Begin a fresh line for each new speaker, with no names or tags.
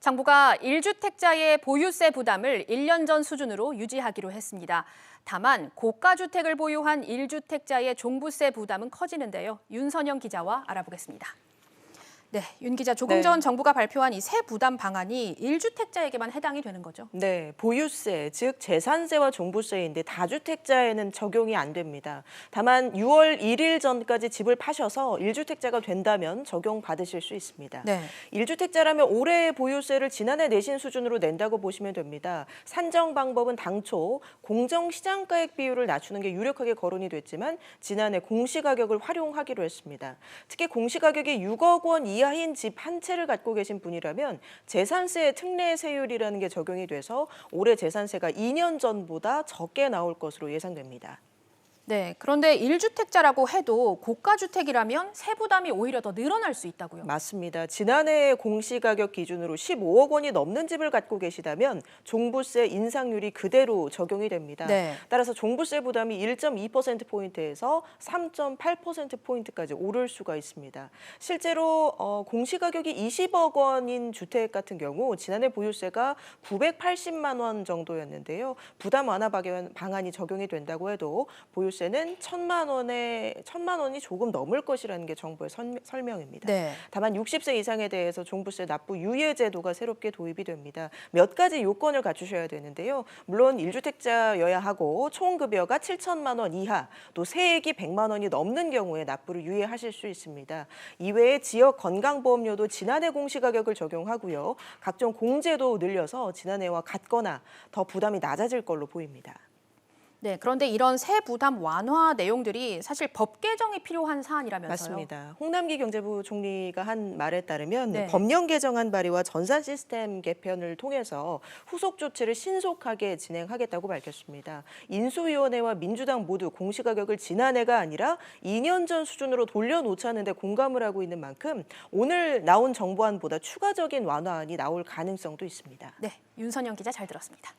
정부가 1주택자의 보유세 부담을 1년 전 수준으로 유지하기로 했습니다. 다만 고가주택을 보유한 1주택자의 종부세 부담은 커지는데요. 윤선영 기자와 알아보겠습니다. 네, 윤 기자, 조금 전 정부가 발표한 이 세 부담 방안이 1주택자에게만 해당이 되는 거죠?
네, 보유세, 즉 재산세와 종부세인데 다주택자에는 적용이 안 됩니다. 다만 6월 1일 전까지 집을 파셔서 1주택자가 된다면 적용받으실 수 있습니다.
네.
1주택자라면 올해의 보유세를 지난해 내신 수준으로 낸다고 보시면 됩니다. 산정 방법은 당초 공정시장가액 비율을 낮추는 게 유력하게 거론이 됐지만 지난해 공시가격을 활용하기로 했습니다. 특히 공시가격이 6억 원 이하인 집 한 채를 갖고 계신 분이라면 재산세 특례 세율이라는 게 적용이 돼서 올해 재산세가 2년 전보다 적게 나올 것으로 예상됩니다.
네, 그런데 1주택자라고 해도 고가주택이라면 세 부담이 오히려 더 늘어날 수 있다고요?
맞습니다. 지난해 공시가격 기준으로 15억 원이 넘는 집을 갖고 계시다면 종부세 인상률이 그대로 적용이 됩니다.
네.
따라서 종부세 부담이 1.2%포인트에서 3.8%포인트까지 오를 수가 있습니다. 실제로 공시가격이 20억 원인 주택 같은 경우 지난해 보유세가 980만 원 정도였는데요. 부담 완화 방안이 적용이 된다고 해도 보유세는 1,000만 원이 조금 넘을 것이라는 게 정부의 설명입니다.
네.
다만 60세 이상에 대해서 종부세 납부 유예 제도가 새롭게 도입이 됩니다. 몇 가지 요건을 갖추셔야 되는데요. 물론 1주택자여야 하고 총 급여가 7천만 원 이하, 또 세액이 100만 원이 넘는 경우에 납부를 유예하실 수 있습니다. 이외에 지역 건강보험료도 지난해 공시가격을 적용하고요. 각종 공제도 늘려서 지난해와 같거나 더 부담이 낮아질 걸로 보입니다.
네, 그런데 이런 세 부담 완화 내용들이 사실 법 개정이 필요한 사안이라면서요?
맞습니다. 홍남기 경제부 총리가 한 말에 따르면
네.
법령 개정안 발의와 전산 시스템 개편을 통해서 후속 조치를 신속하게 진행하겠다고 밝혔습니다. 인수위원회와 민주당 모두 공시가격을 지난해가 아니라 2년 전 수준으로 돌려놓자는 데 공감을 하고 있는 만큼 오늘 나온 정부안보다 추가적인 완화안이 나올 가능성도 있습니다.
네, 윤선영 기자 잘 들었습니다.